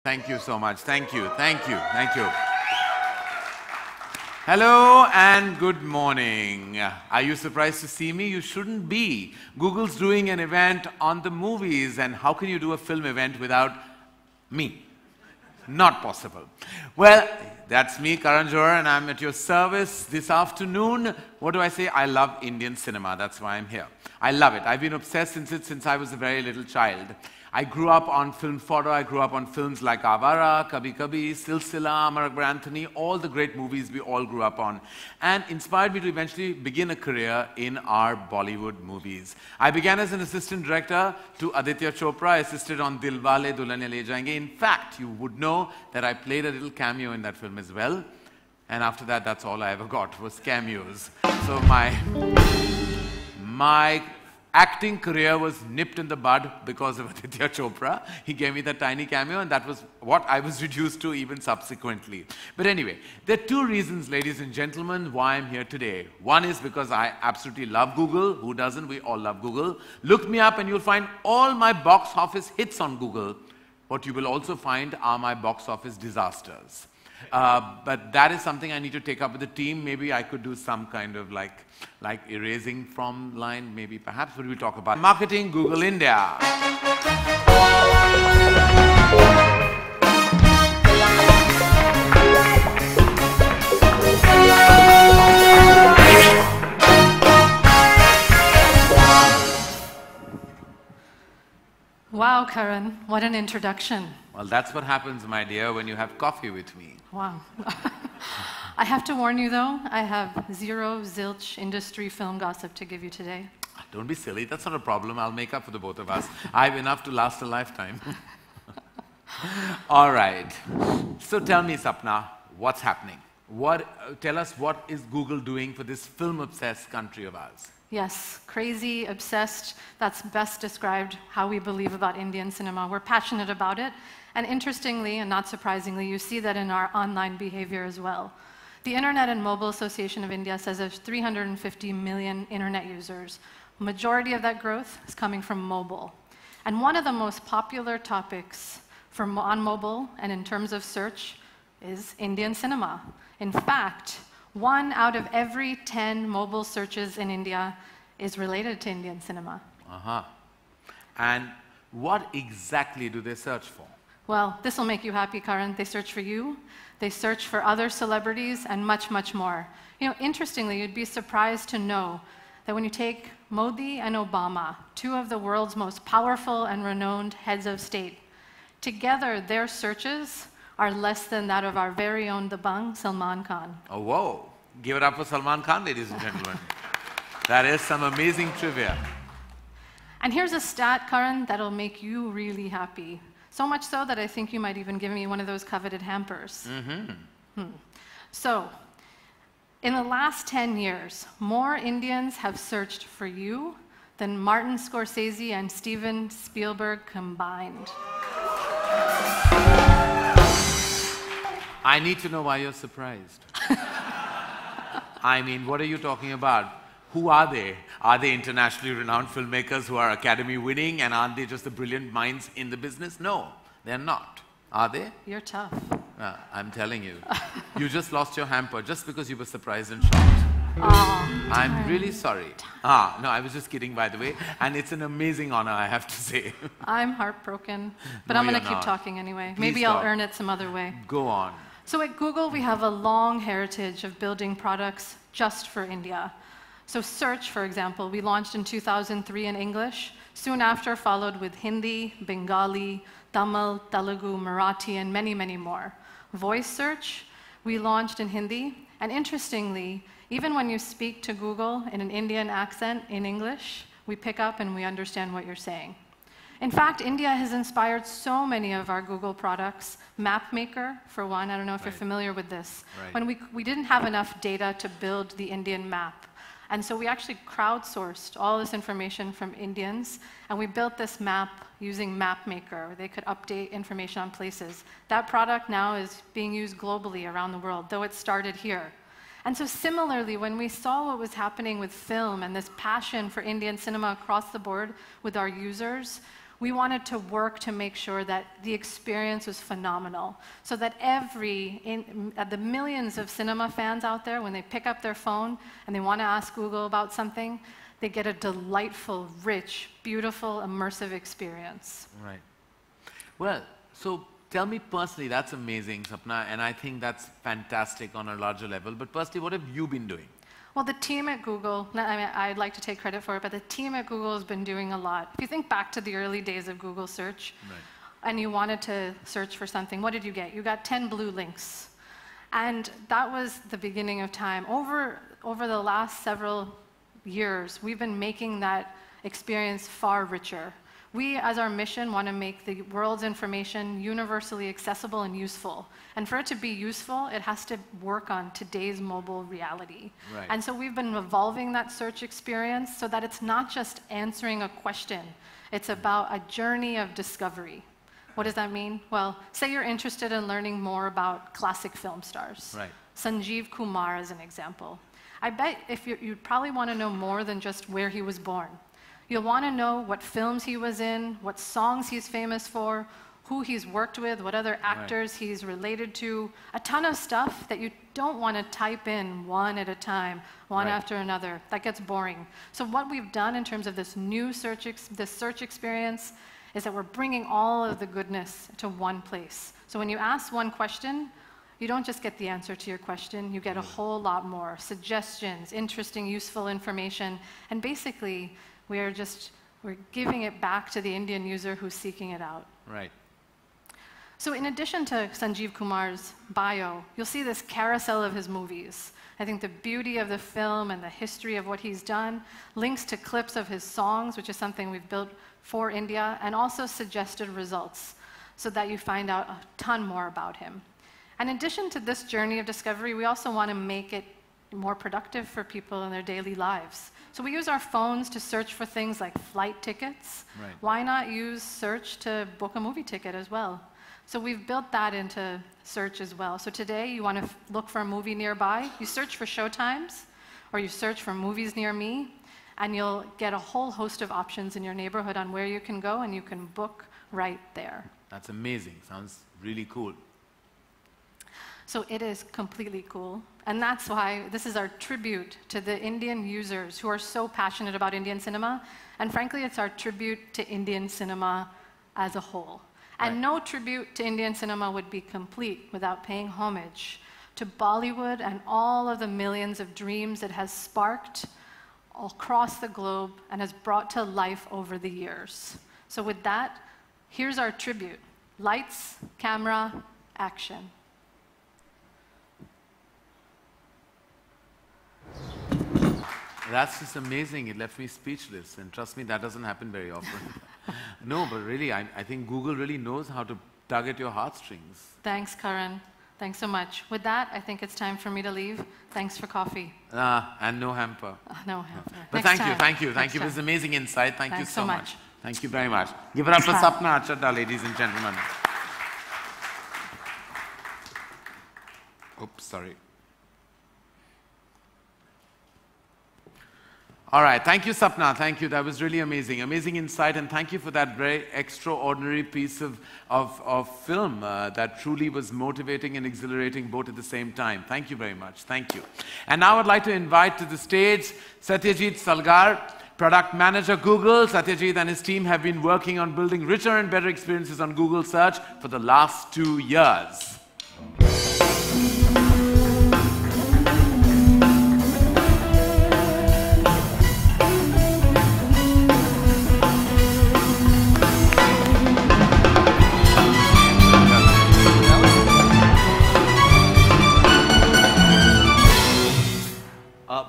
Thank you so much. Thank you. Thank you. Thank you. Hello and good morning. Are you surprised to see me? You shouldn't be. Google's doing an event on the movies, and how can you do a film event without me? Not possible. Well, that's me, Karan Johar, and I'm at your service this afternoon. What do I say? I love Indian cinema. That's why I'm here. I love it. I've been obsessed since I was a very little child. I grew up on film fodder. I grew up on films like Avara, Kabhi Kabhi, Silsila, Amar Akbar Anthony, all the great movies we all grew up on, and inspired me to eventually begin a career in our Bollywood movies. I began as an assistant director to Aditya Chopra. I assisted on Dilwale Dulhania Le Jayenge. In fact, you would know that I played a little cameo in that film as well. And after that, that's all I ever got was cameos. So my acting career was nipped in the bud because of Aditya Chopra. He gave me that tiny cameo, and that was what I was reduced to even subsequently. But anyway, there are two reasons, ladies and gentlemen, why I'm here today. One is because I absolutely love Google. Who doesn't? We all love Google. Look me up and you'll find all my box office hits on Google. What you will also find are my box office disasters. But that is something I need to take up with the team. Maybe I could do some kind of like erasing from line, maybe perhaps. What do we talk about? Marketing, Google India. Wow, Karan, what an introduction. Well, that's what happens, my dear, when you have coffee with me. Wow. I have to warn you, though, I have zero zilch industry film gossip to give you today. Don't be silly. That's not a problem. I'll make up for the both of us. I have enough to last a lifetime. All right. So tell me, Sapna, what's happening? Tell us, what is Google doing for this film-obsessed country of ours? Yes, crazy, obsessed. That's best described how we believe about Indian cinema. We're passionate about it. And interestingly, and not surprisingly, you see that in our online behavior as well. The Internet and Mobile Association of India says there's 350 million internet users. Majority of that growth is coming from mobile. And one of the most popular topics on mobile and in terms of search is Indian cinema. In fact, 1 out of every 10 mobile searches in India is related to Indian cinema. And what exactly do they search for? Well, this will make you happy, Karan. They search for you, they search for other celebrities, and much, much more. You know, interestingly, you'd be surprised to know that when you take Modi and Obama, 2 of the world's most powerful and renowned heads of state, together their searches are less than that of our very own Dabang, Salman Khan. Oh, whoa. Give it up for Salman Khan, ladies and gentlemen. That is some amazing trivia. And here's a stat, Karan, that'll make you really happy. So much so that I think you might even give me one of those coveted hampers. So, in the last 10 years, more Indians have searched for you than Martin Scorsese and Steven Spielberg combined. I need to know why you're surprised. I mean, what are you talking about? Who are they? Are they internationally renowned filmmakers who are Academy winning, and aren't they just the brilliant minds in the business? No, they're not. Are they? You're tough. I'm telling you. You just lost your hamper just because you were surprised and shocked. I'm really sorry. No, I was just kidding, by the way. And it's an amazing honor, I have to say. I'm heartbroken, but No, I'm going to you're keep not. talking anyway. Please Maybe stop. I'll earn it some other way. Go on. So at Google, we have a long heritage of building products just for India. So Search, for example, we launched in 2003 in English. Soon after, followed with Hindi, Bengali, Tamil, Telugu, Marathi, and many, many more. Voice Search, we launched in Hindi. And interestingly, even when you speak to Google in an Indian accent in English, we pick up and we understand what you're saying. In fact, India has inspired so many of our Google products. MapMaker, for one, I don't know if you're familiar with this. When we didn't have enough data to build the Indian map. And so we actually crowdsourced all this information from Indians, and we built this map using MapMaker, where they could update information on places. That product now is being used globally around the world, though it started here. And so similarly, when we saw what was happening with film and this passion for Indian cinema across the board with our users, we wanted to work to make sure that the experience was phenomenal, so that the millions of cinema fans out there, when they pick up their phone and they want to ask Google about something, they get a delightful, rich, beautiful, immersive experience. Right. Well, so tell me personally, that's amazing, Sapna, and I think that's fantastic on a larger level. But personally, what have you been doing? Well, the team at Google, I mean, I'd like to take credit for it, but the team at Google has been doing a lot. If you think back to the early days of Google search, and you wanted to search for something, what did you get? You got 10 blue links. And that was the beginning of time. Over the last several years, we've been making that experience far richer. We, as our mission, want to make the world's information universally accessible and useful. And for it to be useful, it has to work on today's mobile reality. Right. And so we've been evolving that search experience so that it's not just answering a question. It's about a journey of discovery. What does that mean? Well, say you're interested in learning more about classic film stars. Right. Sanjeev Kumar as an example. I bet you'd probably want to know more than just where he was born. You'll want to know what films he was in, what songs he's famous for, who he's worked with, what other actors he's related to, a ton of stuff that you don't want to type in one at a time, one after another. That gets boring. So what we've done in terms of this new search experience is that we're bringing all of the goodness to one place. So when you ask one question, you don't just get the answer to your question, you get a whole lot more suggestions, interesting, useful information, and basically, we're giving it back to the Indian user who's seeking it out. Right. So in addition to Sanjeev Kumar's bio, you'll see this carousel of his movies. I think the beauty of the film and the history of what he's done links to clips of his songs, which is something we've built for India, and also suggested results so that you find out a ton more about him. And in addition to this journey of discovery, we also want to make it more productive for people in their daily lives. So we use our phones to search for things like flight tickets. Right. Why not use search to book a movie ticket as well? So we've built that into search as well. So today, you want to look for a movie nearby, you search for showtimes, or you search for movies near me, and you'll get a whole host of options in your neighborhood on where you can go, and you can book right there. That's amazing. Sounds really cool. So it is completely cool. And that's why this is our tribute to the Indian users who are so passionate about Indian cinema. And frankly, it's our tribute to Indian cinema as a whole. And no tribute to Indian cinema would be complete without paying homage to Bollywood and all of the millions of dreams it has sparked all across the globe and has brought to life over the years. So with that, here's our tribute. Lights, camera, action. That's just amazing. It left me speechless. And trust me, that doesn't happen very often. No, but really, I think Google really knows how to tug at your heartstrings. Thanks, Karan. Thanks so much. With that, I think it's time for me to leave. Thanks for coffee. And no hamper. No hamper. But thank you. This is amazing insight. Thank you so much. Thank you very much. Give it up for Sapna Achadda, ladies and gentlemen. Oops, sorry. All right, thank you, Sapna. Thank you. That was really amazing. Amazing insight, and thank you for that very extraordinary piece of film that truly was motivating and exhilarating both at the same time. Thank you very much. Thank you. And now I'd like to invite to the stage Satyajit Salgar, Product Manager, Google. Satyajit and his team have been working on building richer and better experiences on Google Search for the last 2 years.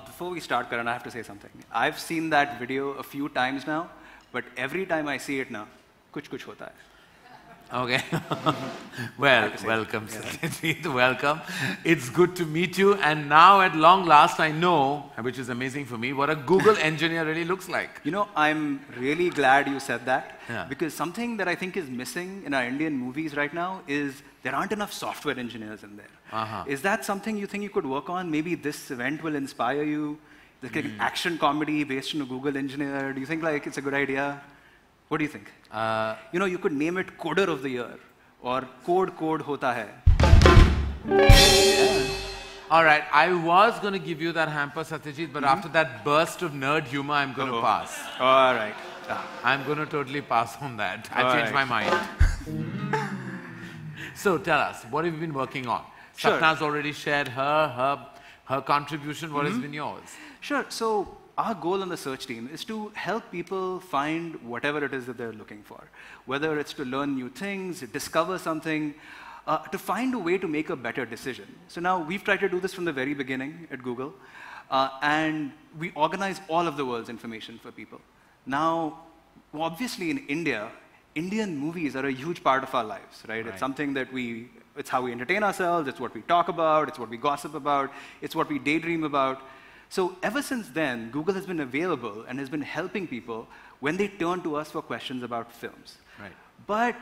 Before we start, Karan, I have to say something. I've seen that video a few times now, but every time I see it now, kuch hota hai. Okay. Well, welcome, Satyajit. Welcome. It's good to meet you. And now, at long last, I know, which is amazing for me, what a Google engineer really looks like. You know, I'm really glad you said that, because something that I think is missing in our Indian movies right now is there aren't enough software engineers in there. Is that something you think you could work on? Maybe this event will inspire you? Like an action comedy based on a Google engineer. Do you think like it's a good idea? What do you think? You could name it Coder of the Year or Code Hota Hai. All right, I was going to give you that hamper, Satyajit, but after that burst of nerd humor, I'm going to pass. All right. I'm going to totally pass on that. I've changed my mind. So tell us, what have you been working on? Sure. Sapna's already shared her contribution. What has been yours? Sure. So our goal on the search team is to help people find whatever it is that they're looking for, whether it's to learn new things, discover something, to find a way to make a better decision. So now we've tried to do this from the very beginning at Google, and we organize all of the world's information for people. Now, obviously in India, Indian movies are a huge part of our lives, right? It's something that it's how we entertain ourselves, it's what we talk about, it's what we gossip about, it's what we daydream about. So ever since then, Google has been available and has been helping people when they turn to us for questions about films. Right. But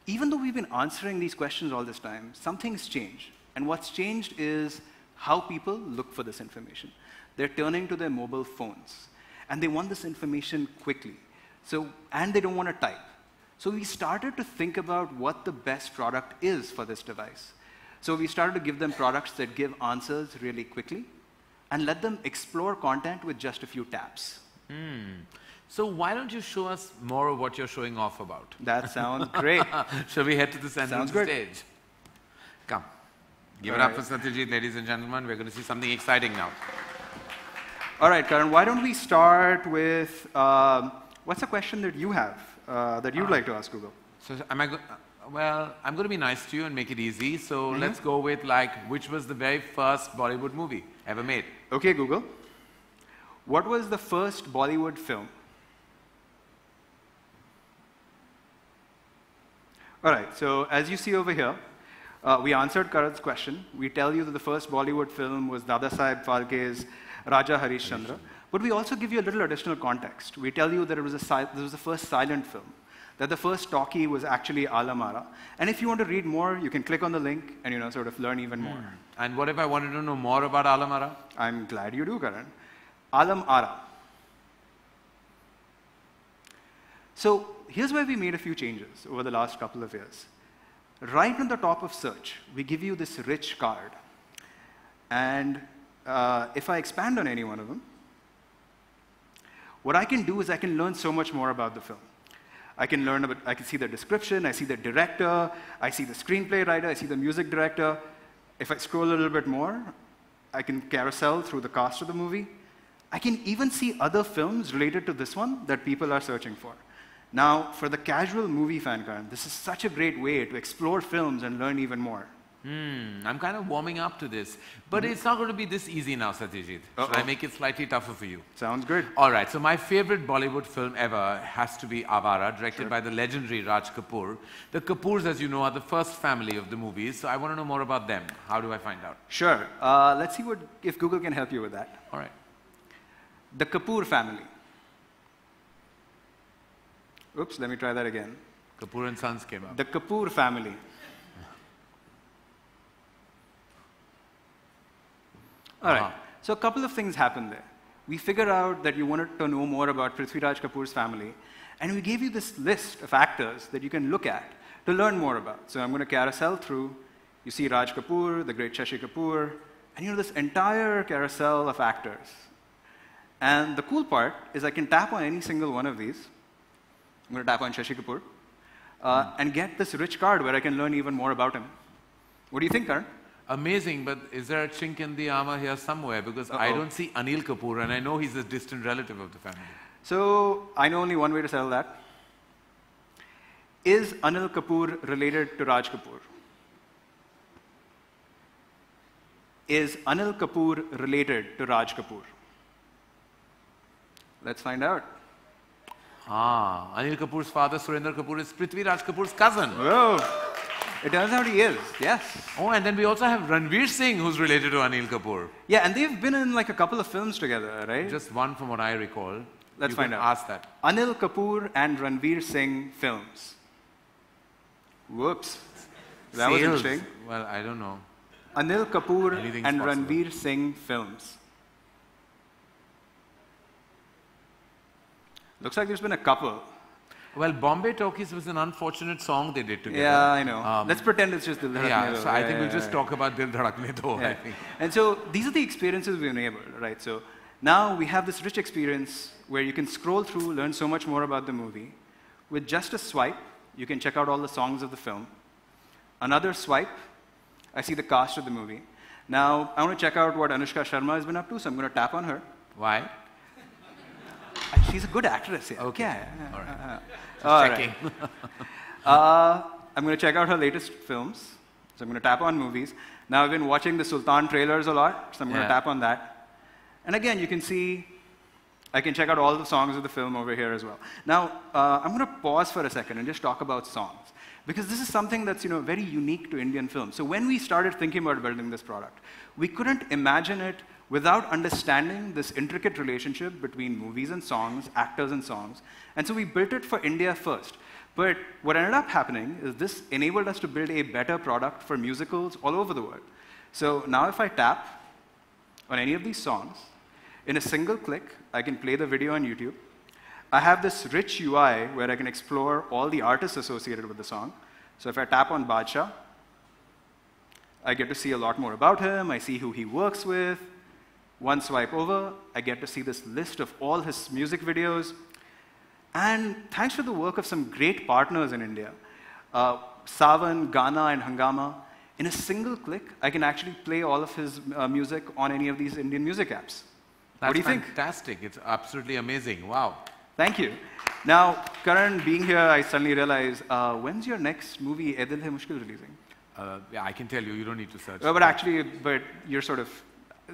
even though we've been answering these questions all this time, something's changed. And what's changed is how people look for this information. They're turning to their mobile phones. And they want this information quickly. And they don't want to type. So we started to think about what the best product is for this device. So we started to give them products that give answers really quickly and let them explore content with just a few taps. So why don't you show us more of what you're showing off about? That sounds great. Shall we head to the center of the stage? Come. Give it up for Satyajit, ladies and gentlemen. We're going to see something exciting now. All right, Karan, why don't we start with, what's a question that you have that you'd like to ask Google? So well, I'm going to be nice to you and make it easy. So let's go with which was the very first Bollywood movie ever made? Okay, Google. What was the first Bollywood film? All right, so as you see over here, we answered Karan's question. We tell you that the first Bollywood film was Dada Saheb Phalke's Raja Harishchandra. But we also give you a little additional context. We tell you that this was the first silent film, that the first talkie was actually Alam Ara. And if you want to read more, you can click on the link and sort of learn even more. And what if I wanted to know more about Alam Ara? I'm glad you do, Karan. Alam Ara. So here's where we made a few changes over the last couple of years. Right on the top of search, we give you this rich card. And if I expand on any one of them, what I can do is I can learn so much more about the film. I can see the description, I see the director, I see the screenplay writer, I see the music director. If I scroll a little bit more, I can carousel through the cast of the movie. I can even see other films related to this one that people are searching for. Now, for the casual movie fan, Karan, this is such a great way to explore films and learn even more. I'm kind of warming up to this. But it's not going to be this easy now, Satyajit. Should I make it slightly tougher for you? Sounds good. All right, so my favorite Bollywood film ever has to be Avara, directed by the legendary Raj Kapoor. The Kapoors, as you know, are the first family of the movies, so I want to know more about them. How do I find out? Sure. Let's see if Google can help you with that. All right. The Kapoor family. Oops, let me try that again. Kapoor and Sons came up. The Kapoor family. All right. So a couple of things happened there. We figured out that you wanted to know more about Prithviraj Kapoor's family, and we gave you this list of actors that you can look at to learn more about. So I'm going to carousel through. You see Raj Kapoor, the great Shashi Kapoor, and this entire carousel of actors. And the cool part is I can tap on any single one of these. I'm going to tap on Shashi Kapoor and get this rich card where I can learn even more about him. What do you think, Karan? Amazing, but is there a chink in the armor here somewhere? Because I don't see Anil Kapoor, and I know he's a distant relative of the family. So I know only one way to settle that. Is Anil Kapoor related to Raj Kapoor? Is Anil Kapoor related to Raj Kapoor? Let's find out. Anil Kapoor's father, Surendra Kapoor, is Prithviraj Kapoor's cousin. Oh. It turns out he is, yes. Oh, and then we also have Ranveer Singh, who's related to Anil Kapoor. Yeah, and they've been in a couple of films together, right? Just one from what I recall. Let's find out. Ask that. Anil Kapoor and Ranveer Singh films. Whoops. That was interesting. Well, I don't know. Anil Kapoor Anything's and possible. Ranveer Singh films. Looks like there's been a couple. Well, Bombay Talkies was an unfortunate song they did together. Yeah, I know. Let's pretend it's just Dil Dhadakne Do. So I think we'll just talk about Dil Dhadakne Do, I think. And so these are the experiences we enabled, right? So now we have this rich experience where you can scroll through, learn so much more about the movie. With just a swipe, you can check out all the songs of the film. Another swipe, I see the cast of the movie. Now, I want to check out what Anushka Sharma has been up to, so I'm going to tap on her. Why? She's a good actress. Yeah. Okay. Yeah. All right. All checking. Right. I'm going to check out her latest films. So I'm going to tap on movies. Now, I've been watching the Sultan trailers a lot, so I'm going to tap on that. And again, you can see, I can check out all the songs of the film over here as well. Now, I'm going to pause for a second and just talk about songs. Because this is something that's very unique to Indian film. So when we started thinking about building this product, we couldn't imagine it without understanding this intricate relationship between movies and songs, actors and songs. And so we built it for India first. But what ended up happening is this enabled us to build a better product for musicals all over the world. So now if I tap on any of these songs, in a single click, I can play the video on YouTube. I have this rich UI where I can explore all the artists associated with the song. So if I tap on Badshah, I get to see a lot more about him. I see who he works with. One swipe over, I get to see this list of all his music videos. And thanks to the work of some great partners in India, Savan, Ghana, and Hangama, in a single click, I can actually play all of his music on any of these Indian music apps. What do you think? Fantastic. It's absolutely amazing. Wow. Thank you. Now, Karan, being here, I suddenly realize, when's your next movie, Ae Dil Hai Mushkil, releasing? Yeah, I can tell you. You don't need to search. But actually, you're sort of,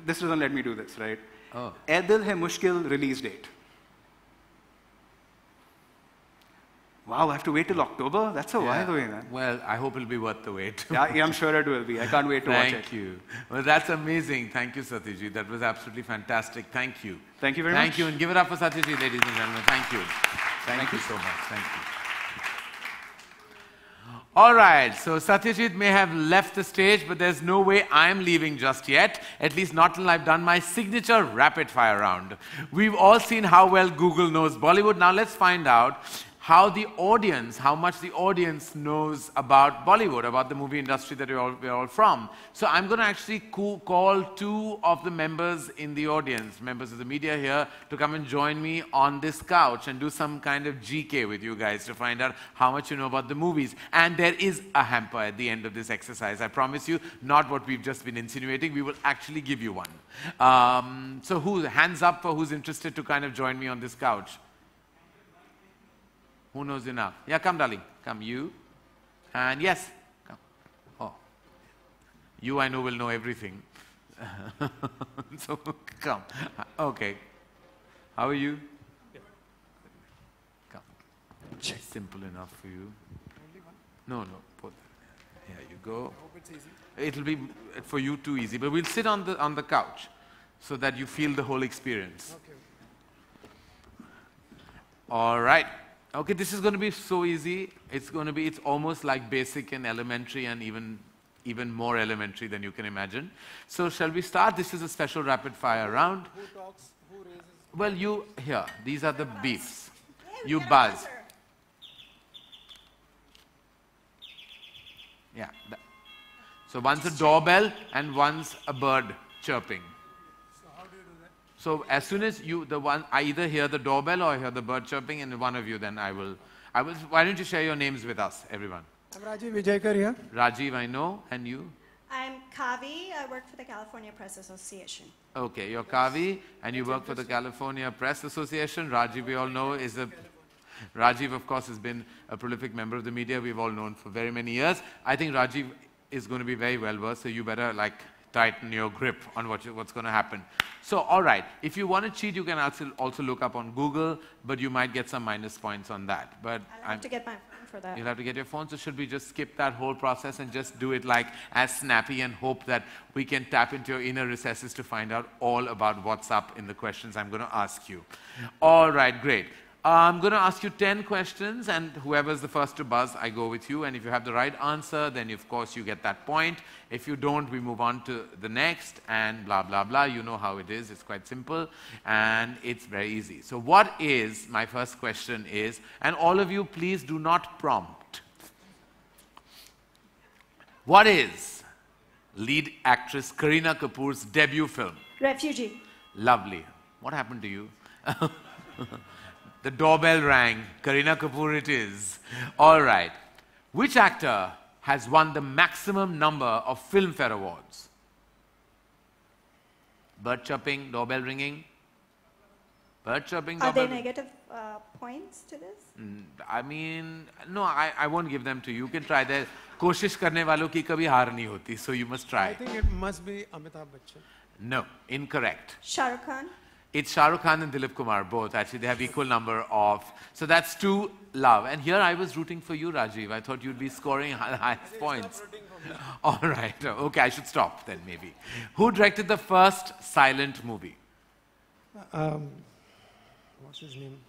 this doesn't let me do this, right? Oh. Ae Dil Hai Mushkil release date. Wow, I have to wait till October? That's a while away, man. Well, I hope it'll be worth the wait. Yeah, I'm sure it will be. I can't wait to watch it. Thank you. Well, that's amazing. Thank you, Satyajit. That was absolutely fantastic. Thank you. Thank you very much. Thank you. And give it up for Satyajit, ladies and gentlemen. Thank you. Thank you so much. Thank you. All right, so Satyajit may have left the stage, but there's no way I'm leaving just yet, at least not till I've done my signature rapid fire round. We've all seen how well Google knows Bollywood. Now let's find out how much the audience knows about Bollywood, about the movie industry that we're all from. So I'm going to actually call two of the members in the audience, members of the media here, to come and join me on this couch and do some kind of GK with you guys to find out how much you know about the movies. And there is a hamper at the end of this exercise. I promise you, not what we've just been insinuating. We will actually give you one. So hands up for who's interested to kind of join me on this couch? Who knows enough? Yeah, come, darling. Come, you. And yes. Come. Oh. You, I know, will know everything. So, come. Okay. How are you? Come. Check. Simple enough for you. No. Both. Here you go. I hope it's easy. It'll be, for you, too easy. But we'll sit on the couch so that you feel the whole experience. Okay. All right. Okay, this is going to be so easy. It's almost like basic and elementary and even more elementary than you can imagine. So shall we start? This is a special rapid fire round. Who talks? Who raises? Well, here, these are the beeps. You buzz. Yeah. So one's a doorbell and one's a bird chirping. So how do you do that? So as soon as I either hear the doorbell or I hear the bird chirping, and one of you then I will, why don't you share your names with us, everyone? I'm Rajiv Vijayakar here. Rajiv, I know, and you? I'm Kavi. I work for the California Press Association. Okay, you're Kavi, and you work for the California Press Association. Rajiv, we all know, Rajiv, of course, has been a prolific member of the media we've all known for very many years. I think Rajiv is going to be very well versed, so you better tighten your grip on what's going to happen. So, all right, if you want to cheat, you can also look up on Google, but you might get some minus points on that. But I'll have to get my phone for that. You'll have to get your phone, so should we just skip that whole process and just do it as snappy and hope that we can tap into your inner recesses to find out all about what's up in the questions I'm going to ask you. All right, great. I'm going to ask you 10 questions, and whoever's the first to buzz, I go with you. And if you have the right answer, then of course you get that point. If you don't, we move on to the next, and blah, blah, blah. You know how it is. It's quite simple, and it's very easy. So what is, my first question is, and all of you, please do not prompt. What is lead actress Kareena Kapoor's debut film? Refugee. Lovely. What happened to you? The doorbell rang. Kareena Kapoor it is. All right. Which actor has won the maximum number of Filmfare Awards? Bird chirping, doorbell ringing. Bird chirping, Are doorbell there negative points to this? I mean, no, I won't give them to you. You can try that. कोशिश करने वालों की कभी हार नहीं होती. So you must try. I think it must be Amitabh Bachchan. No, incorrect. Shah Rukh Khan. It's Shah Rukh Khan and Dilip Kumar, both. Actually, they have equal number of. So that's 2 love. And here I was rooting for you, Rajiv. I thought you'd be scoring highest points. All right. Okay, I should stop then, maybe. Who directed the first silent movie? What's his name?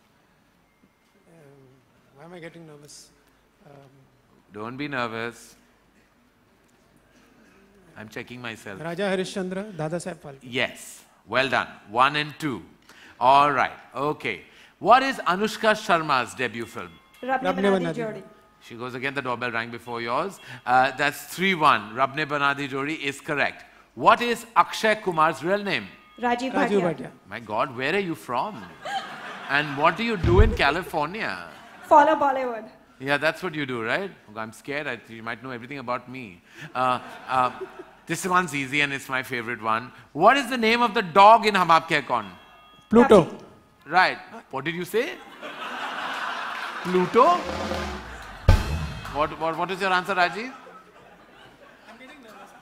Why am I getting nervous? Don't be nervous. I'm checking myself. Raja Harishchandra, Dada Saheb Phalke. Yes. Well done. 1 and 2. All right. Okay. What is Anushka Sharma's debut film? Rabne Rabne Bana Bana Di Di. Jodi. She goes again, the doorbell rang before yours. That's 3-1. Rabne Bana Di Jodi is correct. What is Akshay Kumar's real name? Rajiv Rajiv Bhatia. Bhatia. My God, where are you from? And what do you do in California? Follow Bollywood. Yeah, that's what you do, right? I'm scared. You might know everything about me. This one's easy and it's my favorite one. What is the name of the dog in Hum Aapke Hain Kaun? Pluto. Right. What did you say? Pluto? What is your answer, Rajiv?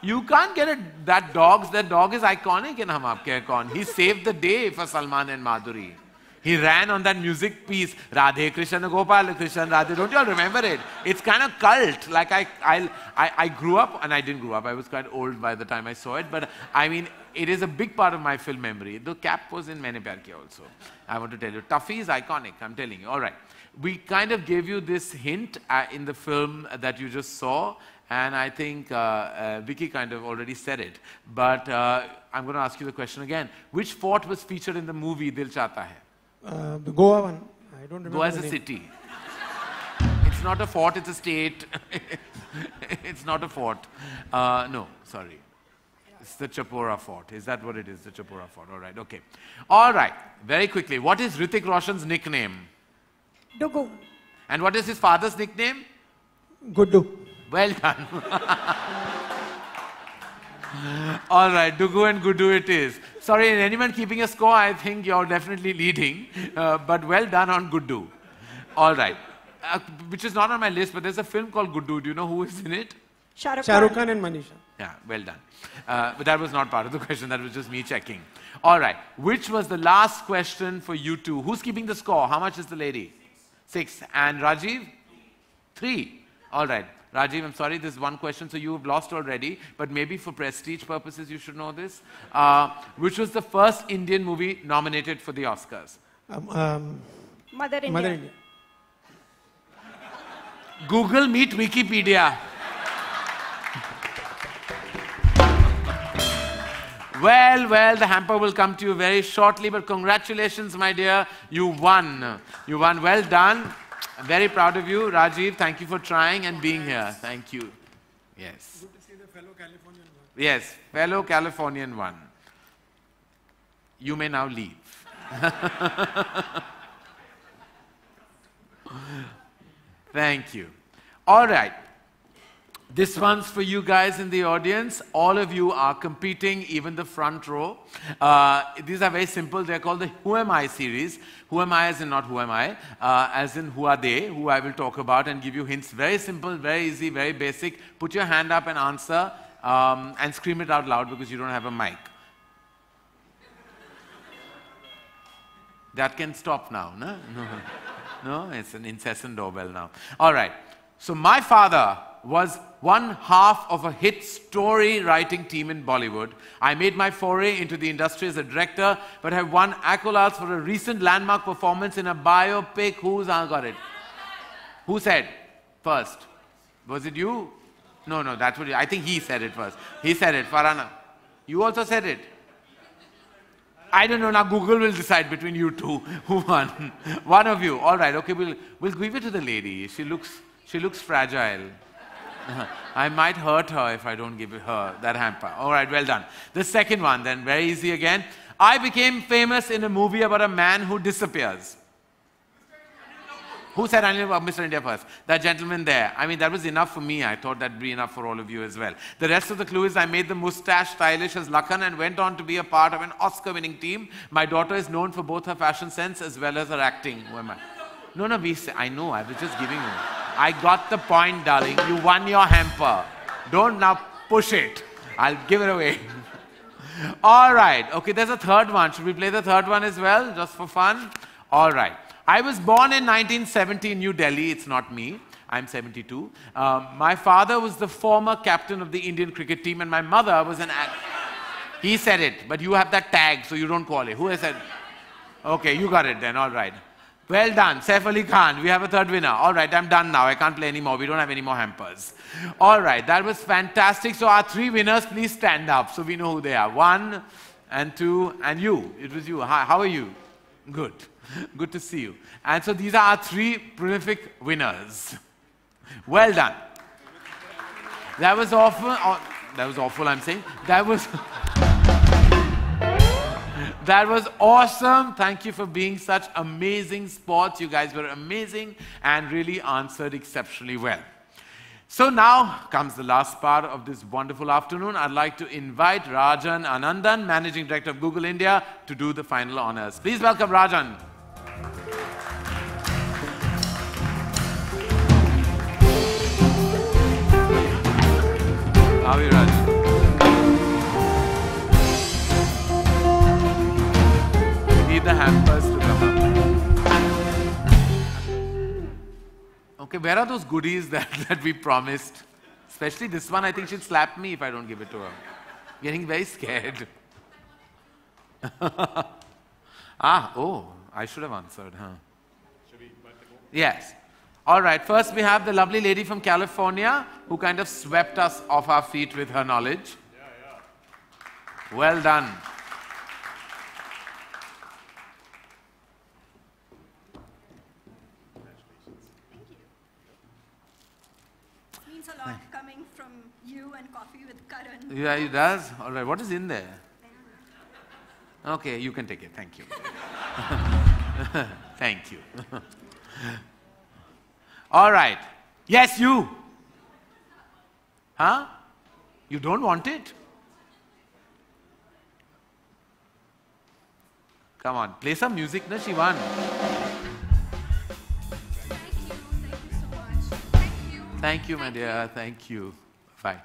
You can't get it. That dog is iconic in Hum Aapke Hain Kaun. He saved the day for Salman and Madhuri. He ran on that music piece, Radhe Krishna Gopal Krishna Radhe. Don't you all remember it? It's kind of cult. Like I grew up, and I didn't grow up. I was quite old by the time I saw it. But I mean, it is a big part of my film memory. The cap was in Maine Pyar Kiya also. I want to tell you. Tuffy is iconic, I'm telling you. All right. We kind of gave you this hint in the film that you just saw. And I think Vicky kind of already said it. But I'm going to ask you the question again. Which fort was featured in the movie Dil Chahta Hai? The Goa one. I don't remember. Goa is the a name. city. It's not a fort, it's a state. It's not a fort. No, sorry. It's the Chapora Fort. Is that what it is? The Chapora Fort. All right, okay. All right, very quickly. What is Hrithik Roshan's nickname? Dugu. And what is his father's nickname? Guddu. Well done. All right, Dugu and Gudu it is. Sorry, anyone keeping a score, I think you're definitely leading. But well done on Gudu. All right. Which is not on my list, but there's a film called Gudu. Do you know who is in it? Shah Rukh Shah Rukh Khan. Khan and Manisha. Yeah, well done. But that was not part of the question. That was just me checking. All right. Which was the last question for you two? Who's keeping the score? How much is the lady? 6. And Rajiv? 3. All right. Rajiv, I'm sorry, this is one question, so you've lost already, but maybe for prestige purposes you should know this. Which was the first Indian movie nominated for the Oscars? Mother India. Mother India. Google meet Wikipedia. Well, the hamper will come to you very shortly, but congratulations, my dear. You won. You won. Well done. I'm very proud of you. Rajiv, thank you for trying and being here. Thank you. Yes. Good to see the fellow Californian one. Yes, fellow Californian one. You may now leave. Thank you. All right. This one's for you guys in the audience. All of you are competing, even the front row. These are very simple. They're called the Who Am I series. Who am I as in not who am I, as in who are they, who I will talk about and give you hints. Very simple, very easy, very basic. Put your hand up and answer and scream it out loud because you don't have a mic. That can stop now, no? No, it's an incessant doorbell now. All right. So my father was one half of a hit story writing team in Bollywood. I made my foray into the industry as a director, but have won accolades for a recent landmark performance in a biopic. Who's got it? Who said first? Was it you? No, that's what I think he said it first. He said it, Farhana. You also said it. I don't know, now Google will decide between you two who won. One of you. All right, okay, we'll give it to the lady. She looks fragile. I might hurt her if I don't give her that hamper. All right, well done. The second one then, very easy again. I became famous in a movie about a man who disappears. Who said Mr. India first? That gentleman there. I mean, that was enough for me. I thought that'd be enough for all of you as well. The rest of the clue is I made the moustache stylish as Lakhan and went on to be a part of an Oscar-winning team. My daughter is known for both her fashion sense as well as her acting. Who am I? No, I know. I was just giving you. I got the point, darling. You won your hamper. Don't now push it. I'll give it away. All right. Okay, there's a third one. Should we play the third one as well, just for fun? All right. I was born in 1970 in New Delhi. It's not me. I'm 72. My father was the former captain of the Indian cricket team, and my mother was an actor. He said it, but you have that tag, so you don't call it. Who has said? Okay, you got it then. All right. Well done. Saif Ali Khan. We have a third winner. All right, I'm done now. I can't play anymore. We don't have any more hampers. All right, that was fantastic. So our three winners, please stand up so we know who they are. 1 and 2 and you. It was you. Hi, how are you? Good. Good to see you. And so these are our three prolific winners. Well done. That was awful. That was awful, I'm saying. That was awesome. Thank you for being such amazing sports. You guys were amazing and really answered exceptionally well. So now comes the last part of this wonderful afternoon. I'd like to invite Rajan Anandan, Managing Director of Google India, to do the final honors. Please welcome Rajan. How are you, Rajan? We need the hampers to come up. Okay, where are those goodies that we promised? Especially this one, I think she'll slap me if I don't give it to her. Getting very scared. I should have answered, huh? Should we go? Yes. All right, first we have the lovely lady from California who kind of swept us off our feet with her knowledge. Yeah. Well done. Thank you. It means a lot coming from you and coffee with Karan. Yeah, it does. All right, what is in there? Okay, you can take it. Thank you. Thank you. All right. Yes, you. Huh? You don't want it? Come on, play some music, na Shivan. Thank you so much. Thank you. Thank you, my dear. Thank you. Bye.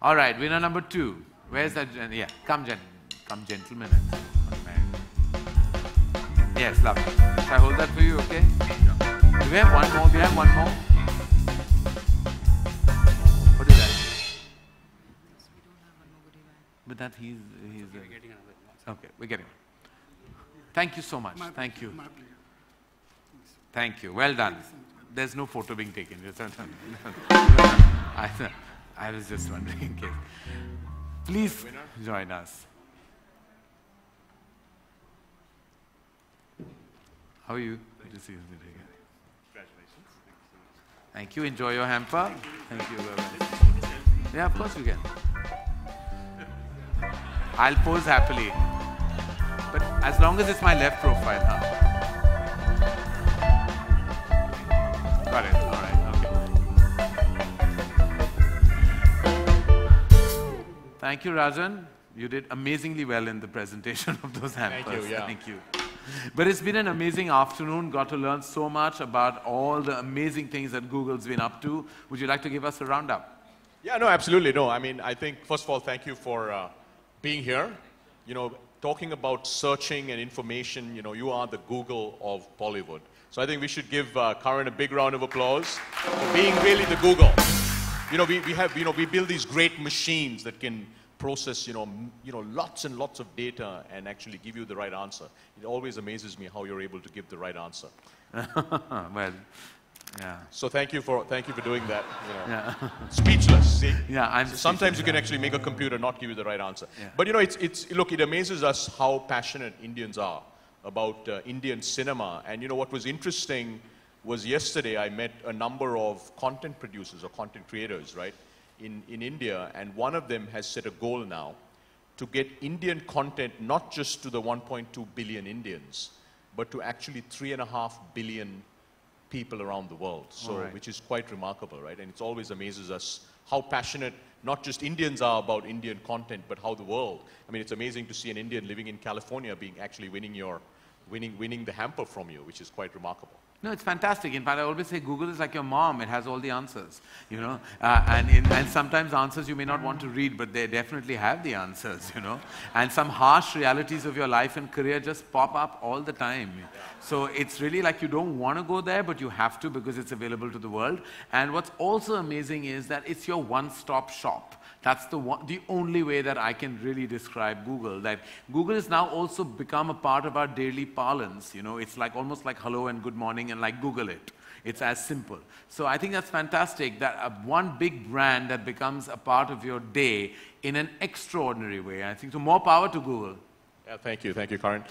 All right, winner number 2. Where's that? Yeah, come gentlemen. Yes, lovely. Shall I hold that for you, okay? Yeah. Do we have one more? Do we have one more? What is that? Yes, we don't have one more goodie bag. But that he's we're getting another one. Okay, we're getting one. Thank you so much. Thank you. Thank you. Well done. There's no photo being taken. I was just wondering in case. Please join us. How are you? Good to see you. Congratulations. Thank you. Enjoy your hamper. Thank you very much. Yeah, of course you can. I'll pose happily. But as long as it's my left profile, huh? Got it. All right. Okay. Thank you, Rajan. You did amazingly well in the presentation of those hampers. Thank you. Yeah. Thank you. But it's been an amazing afternoon. Got to learn so much about all the amazing things that Google's been up to. Would you like to give us a roundup? Yeah, no, absolutely. No, I mean, I think, first of all, thank you for being here. You know, talking about searching and information, you know, you are the Google of Bollywood. So I think we should give Karan a big round of applause for being really the Google. We build these great machines that can process, lots and lots of data and actually give you the right answer. It always amazes me how you're able to give the right answer. Well, yeah. So thank you for doing that. Yeah. Speechless. See? Yeah, so sometimes you can actually make a computer not give you the right answer. Yeah. But look, it amazes us how passionate Indians are about Indian cinema. And what was interesting was yesterday I met a number of content producers or content creators, right, in India, and one of them has set a goal now to get Indian content not just to the 1.2 billion Indians, but to actually 3.5 billion people around the world. So, right. Which is quite remarkable, right? And it always amazes us how passionate not just Indians are about Indian content, but how the world. I mean, it's amazing to see an Indian living in California winning the hamper from you, which is quite remarkable. No, it's fantastic. In fact, I always say Google is like your mom. It has all the answers, and sometimes answers you may not want to read, but they definitely have the answers, And some harsh realities of your life and career just pop up all the time. So it's really like you don't want to go there, but you have to because it's available to the world. And what's also amazing is that it's your one-stop shop. That's the only way that I can really describe Google. That Google has now also become a part of our daily parlance. It's like almost like hello and good morning and like Google it. It's as simple. So I think that's fantastic that one big brand that becomes a part of your day in an extraordinary way. I think so more power to Google. Yeah, thank you, Karan.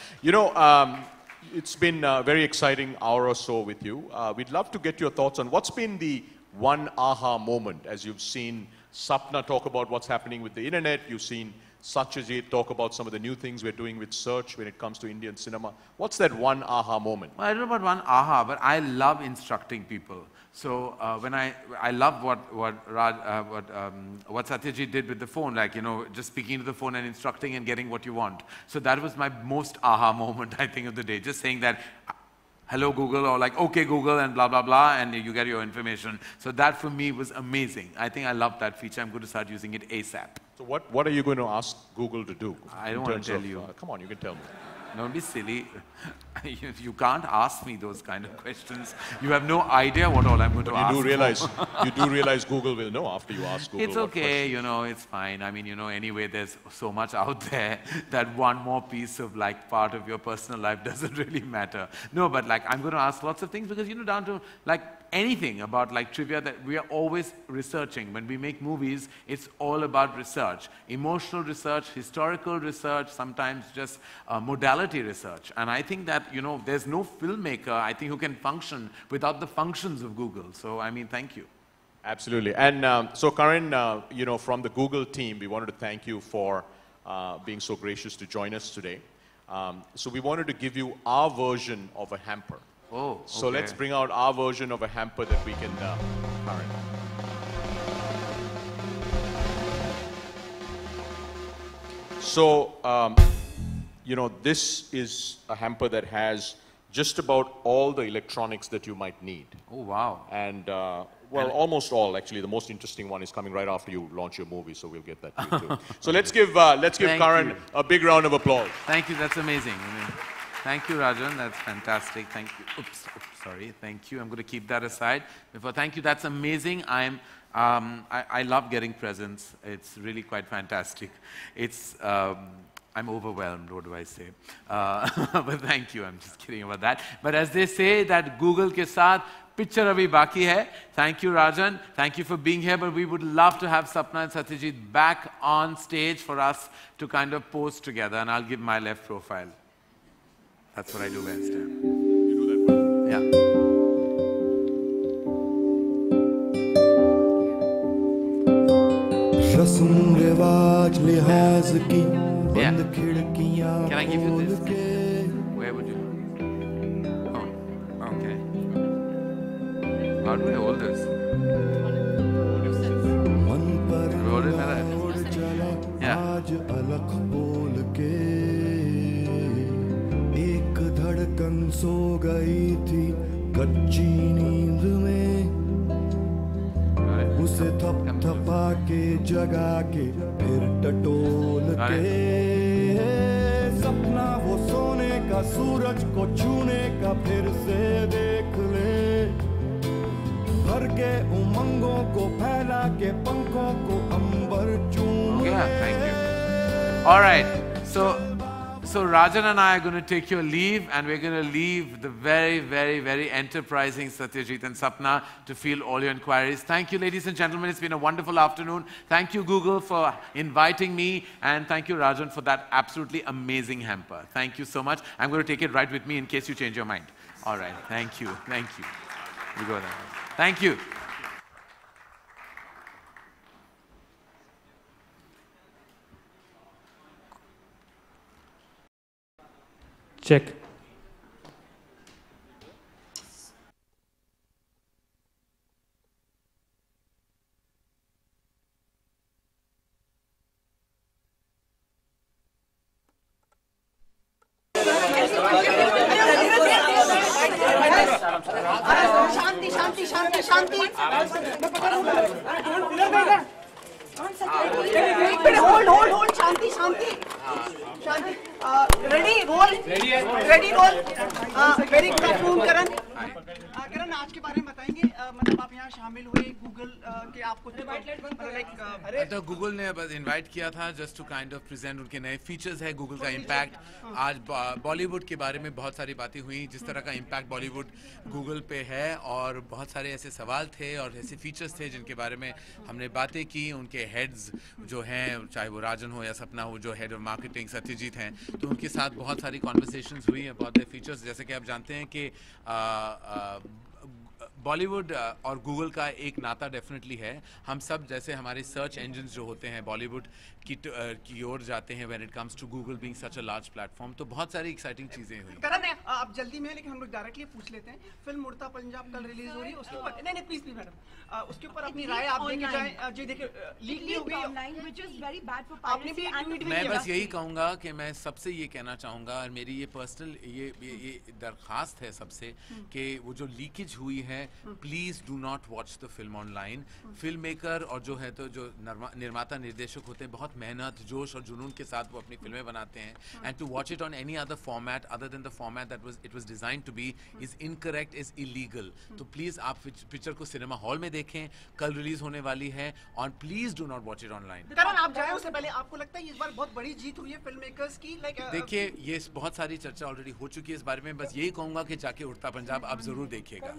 It's been a very exciting hour or so with you. We'd love to get your thoughts on what's been the one aha moment as you've seen Sapna talk about what's happening with the internet. You've seen Satyajit talk about some of the new things we're doing with search when it comes to Indian cinema. What's that one aha moment? Well, I don't know about one aha, but I love instructing people. So when I love what Satyajit did with the phone, like, just speaking to the phone and instructing and getting what you want. So that was my most aha moment, I think, of the day. Just saying that, hello Google, or like, okay Google, and blah, blah, blah, and you get your information. So that for me was amazing. I think I love that feature. I'm going to start using it ASAP. So what are you going to ask Google to do? I don't want to tell you. Come on, you can tell me. Don't be silly. You can't ask me those kind of questions. You have no idea what all I'm going to ask. You do realize Google will know after you ask Google. It's okay, it's fine. I mean, anyway, there's so much out there that one more piece of part of your personal life doesn't really matter. No, but I'm going to ask lots of things because, down to anything about trivia that we are always researching. When we make movies, it's all about research. Emotional research, historical research, sometimes just modality research. And I think that, there's no filmmaker, I think, who can function without the functions of Google. So, I mean, thank you. Absolutely. And so, Karan, from the Google team, we wanted to thank you for being so gracious to join us today. So we wanted to give you our version of a hamper. Oh, okay. So let's bring out our version of a hamper that we can, Karan. So, this is a hamper that has just about all the electronics that you might need. Oh, wow. And, almost all, actually. The most interesting one is coming right after you launch your movie, so we'll get that to you too. So let's give Karan a big round of applause. Thank you, that's amazing. Thank you, Rajan, that's fantastic. Thank you. Oops, sorry, thank you. I'm going to keep that aside. Thank you, that's amazing. I love getting presents. It's really quite fantastic. I'm overwhelmed, what do I say? But thank you, I'm just kidding about that. But as they say that Google ke saath picture abhi baki hai. Thank you, Rajan. Thank you for being here. But we would love to have Sapna and Satyajit back on stage for us to kind of pose together. And I'll give my left profile. That's what I do best. You do that well. Yeah. रस्म रिवाज लिहाज की Yeah. बंद खिड़कियां Can I give you खोल this? के Where would you? Oh, okay. How do I hold this? मन पर Hold it like और that. चला Yeah. आज अलग बोल के एक धड़कन सो गई थी कच्ची नींद में Alright. उसे थपथपा के जगा के फिर टटोल के सपना वो सोने का का सूरज को छूने का फिर से देख ले, भर के उमंगों को फैला के पंखों को अंबर चूम ले। Thank you. All right. So Rajan and I are going to take your leave, and we're going to leave the very, very, very enterprising Satyajit and Sapna to field all your inquiries. Thank you, ladies and gentlemen. It's been a wonderful afternoon. Thank you, Google, for inviting me, and thank you, Rajan, for that absolutely amazing hamper. Thank you so much. I'm going to take it right with me in case you change your mind. All right. Thank you. Thank you. You go there. Thank you. Check. शांति शांति शांति शांति hold hold hold शांति शांति शांति ready roll ready roll very good afternoon Karan Karan आज के बारे में बताएंगे मतलब आप यहाँ शामिल हुए गूगल के आपको तो गूगल ने बस इनवाइट किया था just to kind of present उनके नए फीचर्स है गूगल का इम्पैक्ट। आज बॉलीवुड के बारे में बहुत सारी बातें हुई जिस तरह का इम्पैक्ट बॉलीवुड गूगल पे है और बहुत सारे ऐसे सवाल थे और ऐसे फीचर्स थे जिनके बारे में हमने बातें की। उनके हेड्स जो हैं चाहे वो राजन हो या सपना हो जो हेड ऑफ मार्केटिंग सत्यजीत हैं तो उनके साथ बहुत सारी कॉन्वर्सेशंस हुई हैं बहुत फीचर्स जैसे कि आप जानते हैं कि बॉलीवुड और गूगल का एक नाता डेफिनेटली है। हम सब जैसे हमारे सर्च इंजन्स जो होते हैं बॉलीवुड की ओर जाते हैं when it comes to Google being such a large platform तो बहुत सारी एक्साइटिंग चीजें हुई। करण आप जल्दी में लेकिन हम लोग डायरेक्टली पूछ लेते हैं फिल्म उड़ता पंजाब कल रिलीज हो रही है उसके ऊपर नहीं प्लीज मैडम उसके ऊपर अपनी राय आप देके जाएं जी देखिए लीक नहीं हुई online which is very bad for आपने भी ट्वीट भी मैं बस यही कहूंगा कि मैं सबसे ये कहना चाहूंगा और मेरी ये पर्सनल ये दरखास्त है सबसे कि वो जो लीकेज हुई है please do not watch the film online. Film maker और जो है तो जो निर्माता निर्देशक होते हैं बहुत मेहनत जोश और जुनून के साथ वो अपनी फिल्में बनाते हैं and to watch it on any other format other than the format that was it was designed to be is incorrect is illegal. तो प्लीज आप पिक्चर को सिनेमा हॉल में देखें कल रिलीज होने वाली है और please do not watch it online. Karan आप जाए उससे पहले आपको लगता है इस बार बहुत बड़ी जीत हुई है फिल्म मेकर्स की लाइक देखिए ये बहुत सारी चर्चा ऑलरेडी हो चुकी है इस बारे में बस यही कहूंगा कि जाके उड़ता पंजाब आप जरूर देखिएगा।